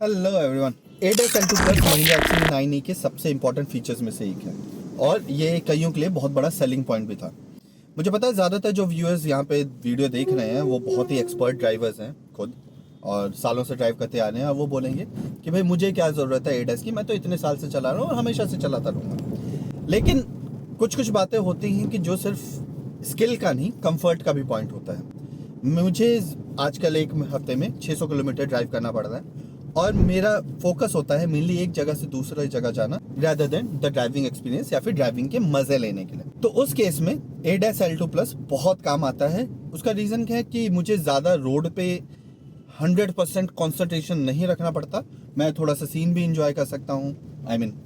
Hello everyone. ADAS L2 plus Mahindra XUV9e के सबसे important features में से एक है और ये कईयों के लिए बहुत बड़ा सेलिंग पॉइंट भी था। मुझे पता है ज़्यादातर जो व्यूअर्स यहाँ पे वीडियो देख रहे हैं वो बहुत ही एक्सपर्ट ड्राइवर्स हैं खुद, और सालों से ड्राइव करते आ रहे हैं, और वो बोलेंगे कि भाई मुझे क्या ज़रूरत है ADAS की, मैं तो इतने साल से चला रहा हूँ और हमेशा से चलाता रहूँगा। लेकिन कुछ कुछ बातें होती हैं कि जो सिर्फ स्किल का नहीं, कंफर्ट का भी पॉइंट होता है। मुझे आजकल एक हफ्ते में 600 किलोमीटर ड्राइव करना पड़ रहा है और मेरा फोकस होता है मेनली एक जगह से दूसरी जगह जाना, rather than the driving experience या फिर ड्राइविंग के मजे लेने के लिए। तो उस केस में ADAS L2 प्लस बहुत काम आता है। उसका रीज़न क्या है कि मुझे ज़्यादा रोड पे 100% कॉन्सेंट्रेशन नहीं रखना पड़ता। मैं थोड़ा सा सीन भी इंजॉय कर सकता हूँ,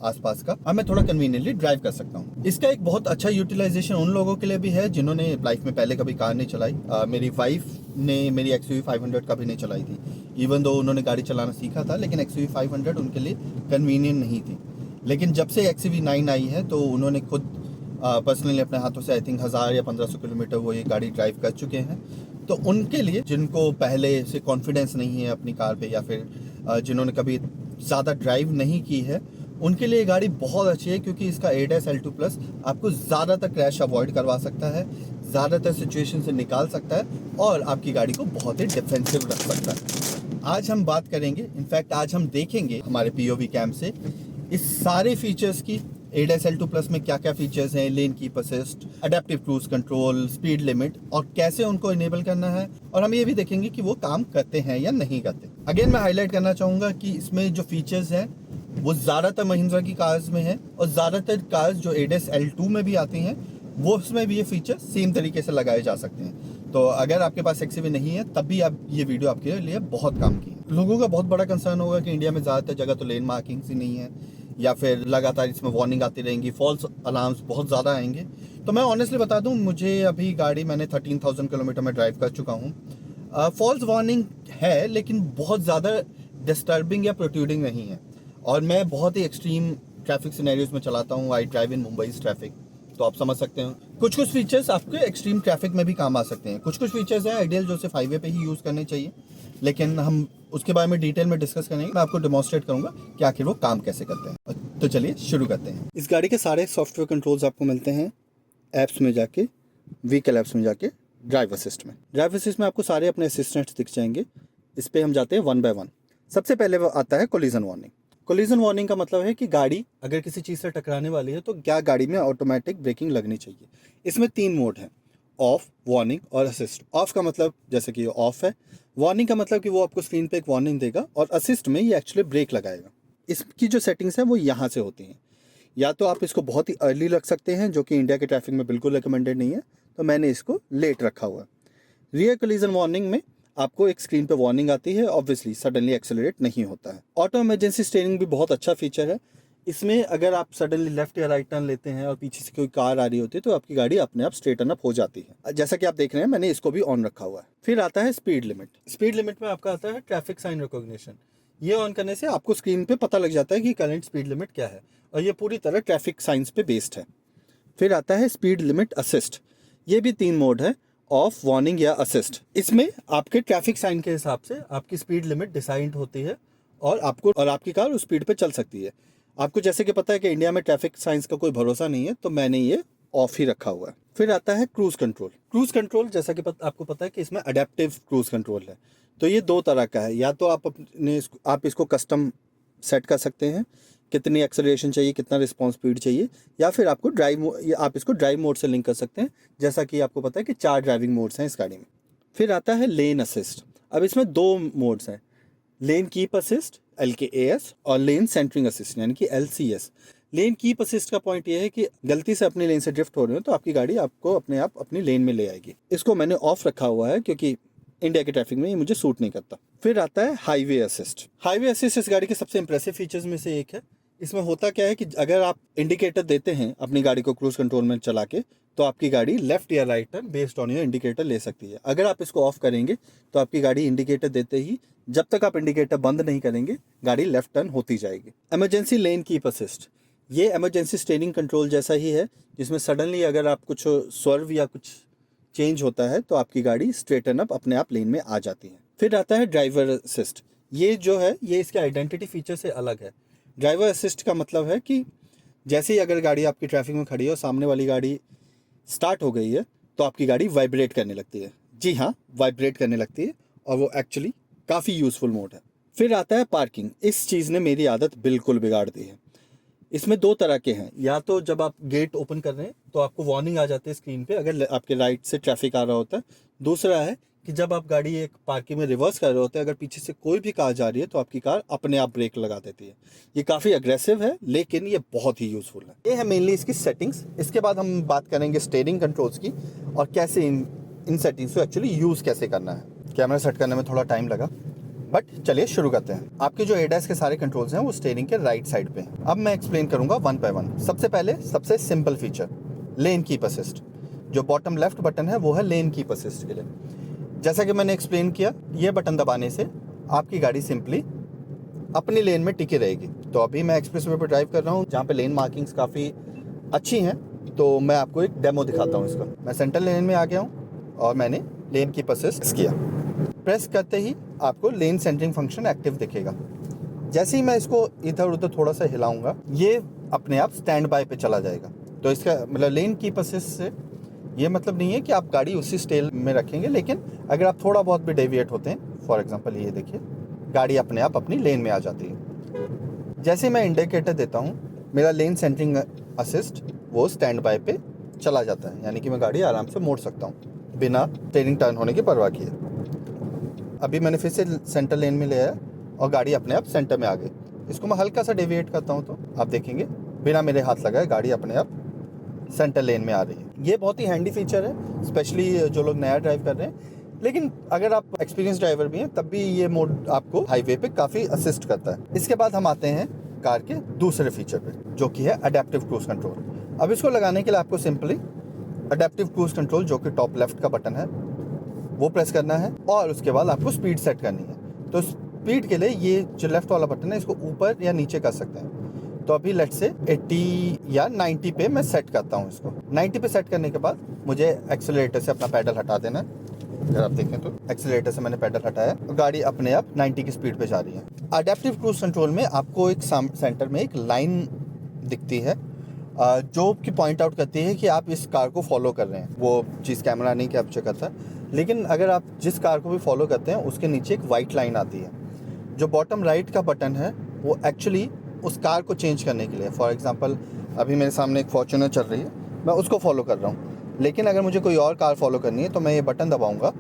आसपास का, और मैं थोड़ा कन्वीनियंटली ड्राइव कर सकता हूँ। इसका एक बहुत अच्छा यूटिलाइजेशन उन लोगों के लिए भी है जिन्होंने लाइफ में पहले कभी कार नहीं चलाई। मेरी वाइफ ने मेरी XUV 500 कभी नहीं चलाई थी, इवन दो उन्होंने गाड़ी चलाना सीखा था, लेकिन XUV 500 उनके लिए कन्वीनियंट नहीं थी। लेकिन जब से XUV9 आई है तो उन्होंने खुद पर्सनली अपने हाथों से आई थिंक 1000 या 1500 किलोमीटर वो ये गाड़ी ड्राइव कर चुके हैं। तो उनके लिए जिनको पहले से कॉन्फिडेंस नहीं है अपनी कार पे, या फिर जिन्होंने कभी ज़्यादा ड्राइव नहीं की है, उनके लिए ये गाड़ी बहुत अच्छी है, क्योंकि इसका ADAS L2 प्लस आपको ज़्यादातर क्रैश अवॉइड करवा सकता है, ज़्यादातर सिचुएशन से निकाल सकता है और आपकी गाड़ी को बहुत ही डिफेंसिव रख सकता है। आज हम बात करेंगे, इनफैक्ट आज हम देखेंगे हमारे POV कैम से इस सारे फीचर्स की। ADAS L2 प्लस में क्या क्या फीचर्स हैं, lane keep assist, adaptive cruise control, speed limit, और कैसे उनको इनेबल करना है, और हम ये भी देखेंगे कि वो काम करते हैं या नहीं करते। अगेन मैं हाईलाइट करना चाहूँगा कि इसमें जो फीचर्स हैं वो ज़्यादातर महिंद्रा की कार्स में है, और ज़्यादातर कार्स जो ADAS L2 में भी आती हैं वो उसमें भी ये फीचर सेम तरीके से लगाए जा सकते हैं। तो अगर आपके पास XUV नहीं है तब भी आप ये वीडियो आपके लिए बहुत काम की है। लोगों का बहुत बड़ा कंसर्न होगा कि इंडिया में ज़्यादातर जगह तो लेन मार्किंग्स ही नहीं है, या फिर लगातार इसमें वार्निंग आती रहेंगी, फॉल्स अलार्म्स बहुत ज़्यादा आएंगे। तो मैं ऑनेस्टली बता दूं, मुझे अभी गाड़ी मैंने 13,000 किलोमीटर में ड्राइव कर चुका हूं। फॉल्स वार्निंग है लेकिन बहुत ज़्यादा डिस्टर्बिंग या प्रोट्रूडिंग नहीं है, और मैं बहुत ही एक्सट्रीम ट्रैफिक सिनेरियोज में चलाता हूँ। I drive in Mumbai traffic, तो आप समझ सकते हैं कुछ कुछ फीचर्स आपके एक्सट्रीम ट्रैफिक में भी काम आ सकते हैं। कुछ कुछ फीचर्स हैं आइडियल जो सिर्फ हाईवे पे ही यूज़ करने चाहिए, लेकिन हम उसके बारे में डिटेल में डिस्कस करेंगे। मैं आपको डेमोन्स्ट्रेट करूंगा कि आखिर वो काम कैसे करते हैं। तो चलिए शुरू करते हैं। इस गाड़ी के सारे सॉफ्टवेयर कंट्रोल्स आपको मिलते हैं ऐप्स में जाके, व्हीकल ऐप्स में जाके, ड्राइव असिस्ट में। ड्राइव असिस्ट में आपको सारे अपने असिस्टेंट्स दिख जाएंगे। इस पर हम जाते हैं वन बाय वन। सबसे पहले वो आता है कोलिजन वार्निंग। कोलिजन वार्निंग का मतलब है कि गाड़ी अगर किसी चीज़ से टकराने वाली है तो क्या गाड़ी में ऑटोमेटिक ब्रेकिंग लगनी चाहिए। इसमें 3 मोड हैं, ऑफ, वार्निंग और असिस्ट। ऑफ का मतलब जैसे कि ऑफ है, वार्निंग का मतलब कि वो आपको स्क्रीन पे एक वार्निंग देगा, और असिस्ट में ये एक्चुअली ब्रेक लगाएगा। इसकी जो सेटिंग्स है वो यहाँ से होती हैं। या तो आप इसको बहुत ही अर्ली रख सकते हैं, जो कि इंडिया के ट्रैफिक में बिल्कुल रिकमेंडेड नहीं है, तो मैंने इसको लेट रखा हुआ है। रियर कोलिजन वार्निंग में आपको एक स्क्रीन पे वार्निंग आती है, ऑब्वियसली सडनली एक्सेलरेट नहीं होता है। ऑटो इमरजेंसी स्टीयरिंग भी बहुत अच्छा फीचर है। इसमें अगर आप सडनली लेफ्ट या राइट टर्न लेते हैं और पीछे से कोई कार आ रही होती है तो आपकी गाड़ी अपने आप स्ट्रेटन अप हो जाती है, जैसा कि आप देख रहे हैं। मैंने इसको भी ऑन रखा हुआ है। फिर आता है स्पीड लिमिट। स्पीड लिमिट में आपका आता है ट्रैफिक साइन रिकॉग्निशन। ये ऑन करने से आपको स्क्रीन पे पता लग जाता है कि करंट स्पीड लिमिट क्या है, और ये पूरी तरह ट्रैफिक साइंस पे बेस्ड है। फिर आता है स्पीड लिमिट असिस्ट। ये भी 3 मोड है, ऑफ, वार्निंग या असिस्ट। इसमें आपके ट्रैफिक साइन के हिसाब से आपकी स्पीड लिमिट डिसाइड होती है, और आपकी कार उस स्पीड पे चल सकती है। आपको जैसे कि पता है कि इंडिया में ट्रैफिक साइंस का कोई भरोसा नहीं है, तो मैंने ये ऑफ ही रखा हुआ है। फिर आता है क्रूज कंट्रोल। क्रूज कंट्रोल जैसा कि आपको पता है कि इसमें अडेप्टिव क्रूज कंट्रोल है। तो ये 2 तरह का है, या तो आप इसको कस्टम सेट कर सकते हैं, कितनी एक्सेलरेशन चाहिए, कितना रिस्पॉन्स स्पीड चाहिए, या फिर आप इसको ड्राइव मोड से लिंक कर सकते हैं, जैसा कि आपको पता है कि 4 ड्राइविंग मोड्स हैं इस गाड़ी में। फिर आता है लेन असिस्ट। अब इसमें 2 मोड्स हैं, लेन कीप असिस्ट LKAS और लेन सेंटरिंग असिस्ट यानी कि LCS। लेन कीप असिस्ट का पॉइंट ये है कि गलती से अपनी लेन से ड्रिफ्ट हो रहे हो तो आपकी गाड़ी आपको अपने आप अपनी लेन में ले आएगी। इसको मैंने ऑफ रखा हुआ है क्योंकि इंडिया के ट्रैफिक में ये मुझे सूट नहीं करता। फिर आता है हाईवे असिस्ट। हाईवे असिस्ट इस गाड़ी के सबसे इंप्रेसिव फीचर्स में से एक है। इसमें होता क्या है कि अगर आप इंडिकेटर देते हैं अपनी गाड़ी को क्रूज कंट्रोल में चला के, तो आपकी गाड़ी लेफ्ट या right turn based on your indicator ले सकती है। अगर आप इसको ऑफ करेंगे तो आपकी गाड़ी इंडिकेटर देते ही, जब तक आप इंडिकेटर बंद नहीं करेंगे, गाड़ी लेफ्ट टर्न होती जाएगी। इमरजेंसी लेन कीप असिस्ट, ये इमरजेंसी स्टीयरिंग कंट्रोल जैसा ही है, जिसमें सडनली अगर आप कुछ स्वर्व या कुछ चेंज होता है तो आपकी गाड़ी स्ट्रेटन अप अपने आप लेन में आ जाती है। फिर आता है ड्राइवर असिस्ट। ये जो है ये इसके आइडेंटिटी फीचर से अलग है। ड्राइवर असिस्ट का मतलब है कि जैसे ही अगर गाड़ी आपकी ट्रैफिक में खड़ी है और सामने वाली गाड़ी स्टार्ट हो गई है तो आपकी गाड़ी वाइब्रेट करने लगती है। जी हाँ, वाइब्रेट करने लगती है और वो एक्चुअली काफ़ी यूज़फुल मोड है। फिर आता है पार्किंग। इस चीज़ ने मेरी आदत बिल्कुल बिगाड़ दी है। इसमें दो तरह के हैं, या तो जब आप गेट ओपन कर रहे हैं तो आपको वार्निंग आ जाती है स्क्रीन पे अगर आपके राइट से ट्रैफिक आ रहा होता है। दूसरा है कि जब आप गाड़ी एक पार्किंग में रिवर्स कर रहे होते हैं, अगर पीछे से कोई भी कार जा रही है तो आपकी कार अपने आप ब्रेक लगा देती है। ये काफ़ी अग्रेसिव है लेकिन ये बहुत ही यूज़फुल है। ये है मेनली इसकी सेटिंग्स। इसके बाद हम बात करेंगे स्टीयरिंग कंट्रोल्स की और कैसे इन सेटिंग्स को एक्चुअली यूज़ कैसे करना है। कैमरा सेट करने में थोड़ा टाइम लगा, बट चलिए शुरू करते हैं। आपके जो एडास के सारे कंट्रोल्स हैं वो स्टीयरिंग के राइट साइड पे हैं। अब मैं एक्सप्लेन करूंगा वन बाय वन। सबसे पहले सबसे simple feature lane keep assist. जो बॉटम लेफ्ट बटन है वो है लेन कीप असिस्ट के लिए। जैसा कि मैंने एक्सप्लेन किया, ये बटन दबाने से आपकी गाड़ी सिंपली अपनी लेन में टिकी रहेगी। तो अभी मैं एक्सप्रेसवे पर ड्राइव कर रहा हूँ जहाँ पे लेन मार्किंग्स काफ़ी अच्छी हैं, तो मैं आपको एक डेमो दिखाता हूँ इसका। मैं सेंटर लेन में आ गया हूँ और मैंने लेन कीप असिस्ट किया। प्रेस करते ही आपको लेन सेंटरिंग फंक्शन एक्टिव दिखेगा। जैसे ही मैं इसको इधर उधर थोड़ा सा हिलाऊंगा ये अपने आप स्टैंड बाय पे चला जाएगा। तो इसका मतलब लेन कीप असिस्ट से ये मतलब नहीं है कि आप गाड़ी उसी स्टेल में रखेंगे, लेकिन अगर आप थोड़ा बहुत भी डेविएट होते हैं, फॉर एग्जांपल ये देखिए गाड़ी अपने आप अपनी लेन में आ जाती है। जैसे मैं इंडिकेटर देता हूँ मेरा लेन सेंटरिंग असिस्ट वो स्टैंड बाय पे चला जाता है, यानी कि मैं गाड़ी आराम से मोड़ सकता हूँ बिना स्टीयरिंग टर्न होने की परवाह किए। अभी मैंने फिर से सेंटर लेन में ले आया और गाड़ी अपने आप सेंटर में आ गई। इसको मैं हल्का सा डेविएट करता हूँ तो आप देखेंगे बिना मेरे हाथ लगाए गाड़ी अपने आप सेंटर लेन में आ रही है। ये बहुत ही हैंडी फीचर है, स्पेशली जो लोग नया ड्राइव कर रहे हैं। लेकिन अगर आप एक्सपीरियंस ड्राइवर भी हैं तब भी ये मोड आपको हाईवे पे काफ़ी असिस्ट करता है। इसके बाद हम आते हैं कार के दूसरे फीचर पे, जो कि है अडेप्टिव क्रूज कंट्रोल। अब इसको लगाने के लिए आपको सिंपली अडेप्टिव क्रूज कंट्रोल, जो कि टॉप लेफ्ट का बटन है, वो प्रेस करना है और उसके बाद आपको स्पीड सेट करनी है। तो स्पीड के लिए ये जो लेफ्ट वाला बटन है इसको ऊपर या नीचे कर सकते हैं। तो अभी लेट से 80 या 90 पे मैं सेट करता हूँ इसको। 90 पे सेट करने के बाद मुझे एक्सेलरेटर से अपना पैडल हटा देना है। अगर आप देखें तो एक्सेलरेटर से मैंने पैडल हटाया और गाड़ी अपने आप 90 की स्पीड पे जा रही है। अडेप्टिव क्रूज कंट्रोल में आपको एक सेंटर में एक लाइन दिखती है जो कि पॉइंट आउट करती है कि आप इस कार को फॉलो कर रहे हैं। वो चीज़ कैमरा नहीं कैप्चर करता, लेकिन अगर आप जिस कार को भी फॉलो करते हैं उसके नीचे एक वाइट लाइन आती है। जो बॉटम राइट का बटन है वो एक्चुअली उस कार को चेंज करने के लिए। फॉर एग्जांपल अभी मेरे सामने एक फॉर्च्यूनर चल रही है, मैं उसको फॉलो कर रहा हूँ, लेकिन अगर मुझे कोई और कार फॉलो करनी है तो मैं ये बटन दबाऊंगा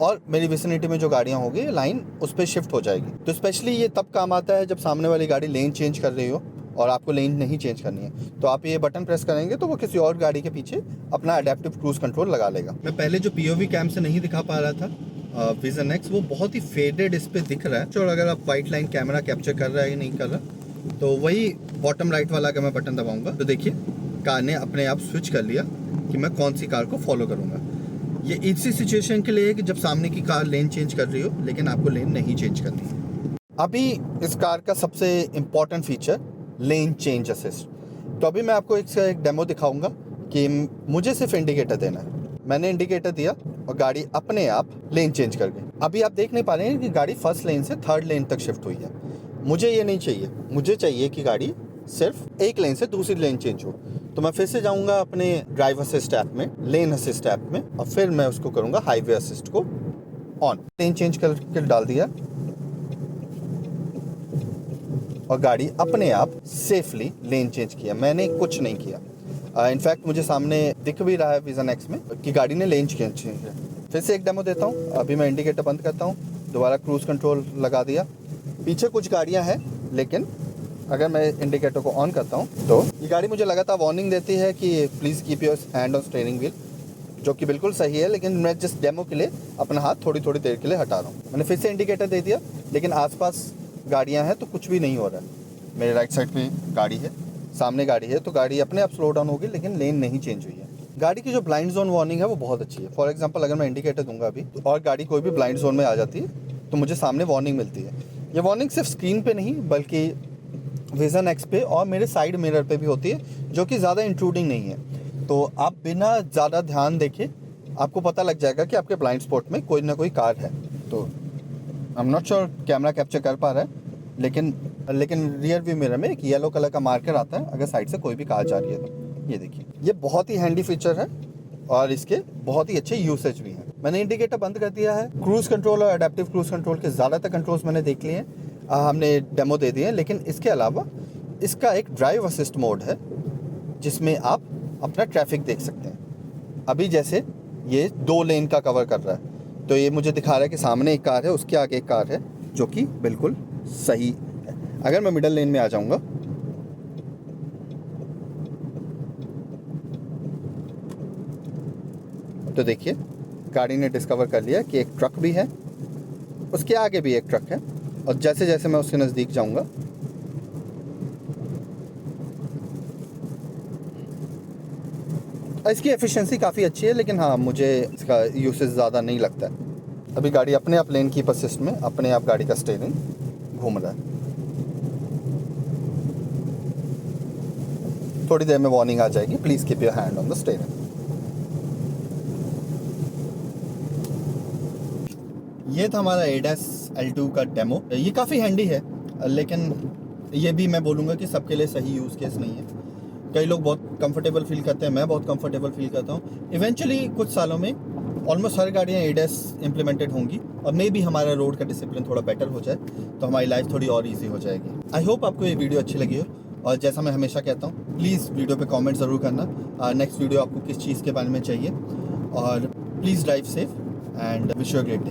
और मेरी विसिनिटी में जो गाड़ियाँ होगी लाइन उस पर शिफ्ट हो जाएगी। तो स्पेशली ये तब काम आता है जब सामने वाली गाड़ी लेन चेंज कर रही हो और आपको लेन नहीं चेंज करनी है। तो आप ये बटन प्रेस करेंगे तो वो किसी और गाड़ी के पीछे अपना अडेप्टिव क्रूज कंट्रोल लगा लेगा। मैं पहले जो पीओवी कैम से नहीं दिखा पा रहा था विजन एक्स, वो बहुत ही फेडेड इस पे दिख रहा है। और अगर आप वाइट लाइन कैमरा कैप्चर कर रहा है या नहीं कर रहा, तो वही बॉटम राइट वाला अगर मैं बटन दबाऊंगा तो देखिए कार ने अपने आप स्विच कर लिया कि मैं कौन सी कार को फॉलो करूंगा। ये इसी सिचुएशन के लिए है कि जब सामने की कार लेन चेंज कर रही हो लेकिन आपको लेन नहीं चेंज करनी है। अभी इस कार का सबसे important feature lane change assist. तो अभी मैं आपको एक डेमो दिखाऊंगा कि मुझे सिर्फ इंडिकेटर देना है। मैंने इंडिकेटर दिया और गाड़ी अपने आप लेन चेंज कर गई। अभी आप देख नहीं पा रहे हैं कि गाड़ी फर्स्ट लेन से थर्ड लेन तक शिफ्ट हुई है। मुझे ये नहीं चाहिए, मुझे चाहिए कि गाड़ी सिर्फ एक लेन से दूसरी लेन चेंज हो। तो मैं फिर से जाऊंगा अपने ड्राइव असिस्ट ऐप में, लेन असिस्ट ऐप में, और फिर मैं उसको करूंगा हाईवे असिस्ट को ऑन। लेन चेंज करके डाल दिया और गाड़ी अपने आप सेफली लेन चेंज किया। मैंने कुछ नहीं किया। इनफैक्ट मुझे सामने दिख भी रहा है विजन एक्स में कि गाड़ी ने लेन चेंज किया। फिर से एक डेमो देता हूँ। अभी मैं इंडिकेटर बंद करता हूँ, दोबारा क्रूज कंट्रोल लगा दिया। पीछे कुछ गाड़ियाँ हैं, लेकिन अगर मैं इंडिकेटर को ऑन करता हूँ तो ये गाड़ी मुझे लगातार वार्निंग देती है कि please keep your hand on steering wheel, जो कि बिल्कुल सही है। लेकिन मैं जिस डेमो के लिए अपना हाथ थोड़ी थोड़ी देर के लिए हटा रहा हूँ। मैंने फिर से इंडिकेटर दे दिया, लेकिन आसपास गाड़ियाँ हैं तो कुछ भी नहीं हो रहा है। मेरे राइट साइड पे गाड़ी है, सामने गाड़ी है, तो गाड़ी अपने आप स्लो डाउन होगी, लेकिन लेन नहीं चेंज हुई है। गाड़ी की जो ब्लाइंड जोन वार्निंग है वो बहुत अच्छी है। फॉर एग्जांपल अगर मैं इंडिकेटर दूंगा अभी और गाड़ी कोई भी ब्लाइंड जोन में आ जाती है तो मुझे सामने वार्निंग मिलती है। ये वार्निंग सिर्फ स्क्रीन पे नहीं बल्कि विजन एक्स पे और मेरे साइड मिरर पे भी होती है, जो कि ज़्यादा इंट्रूडिंग नहीं है। तो आप बिना ज़्यादा ध्यान देखे आपको पता लग जाएगा कि आपके ब्लाइंड स्पॉट में कोई ना कोई कार है। तो I am not sure camera capture कर पा रहा है, लेकिन रियर व्यू मिरर में एक येलो कलर का मार्कर आता है अगर साइड से कोई भी कार जा रही है तो। ये देखिए, ये बहुत ही हैंडी फीचर है और इसके बहुत ही अच्छे यूसेज भी हैं। मैंने इंडिकेटर बंद कर दिया है। क्रूज कंट्रोल और एडेप्टिव क्रूज कंट्रोल के ज़्यादातर कंट्रोल्स मैंने देख लिए हैं, हमने डेमो दे दिए हैं। लेकिन इसके अलावा इसका एक ड्राइव असिस्ट मोड है जिसमें आप अपना ट्रैफिक देख सकते हैं। अभी जैसे ये 2 लेन का कवर कर रहा है तो ये मुझे दिखा रहा है कि सामने एक कार है, उसके आगे एक कार है, जो कि बिल्कुल सही है। अगर मैं मिडल लेन में आ जाऊंगा तो देखिए गाड़ी ने डिस्कवर कर लिया कि एक ट्रक भी है, उसके आगे भी एक ट्रक है, और जैसे जैसे मैं उसके नज़दीक जाऊंगा इसकी एफिशिएंसी काफ़ी अच्छी है। लेकिन हाँ, मुझे इसका यूसेज ज़्यादा नहीं लगता है। अभी गाड़ी अपने आप लेन कीपर असिस्ट में अपने आप गाड़ी का स्टीयरिंग घूम रहा है। थोड़ी देर में वार्निंग आ जाएगी, please keep your hand on the steering. ये था हमारा ADAS L2 का डेमो। ये काफ़ी हैंडी है, लेकिन ये भी मैं बोलूँगा कि सबके लिए सही यूज़ केस नहीं है। कई लोग बहुत कंफर्टेबल फील करते हैं, मैं बहुत कंफर्टेबल फील करता हूँ। इवेंचुअली कुछ सालों में ऑलमोस्ट हर गाड़ियाँ ADAS इम्प्लीमेंटेड होंगी और मे भी हमारा रोड का डिसिप्लिन थोड़ा बेटर हो जाए तो हमारी लाइफ थोड़ी और ईजी हो जाएगी। आई होप आपको ये वीडियो अच्छी लगी हो, और जैसा मैं हमेशा कहता हूँ, प्लीज़ वीडियो पे कमेंट ज़रूर करना नेक्स्ट वीडियो आपको किस चीज़ के बारे में चाहिए। और please drive safe and wish you a great day.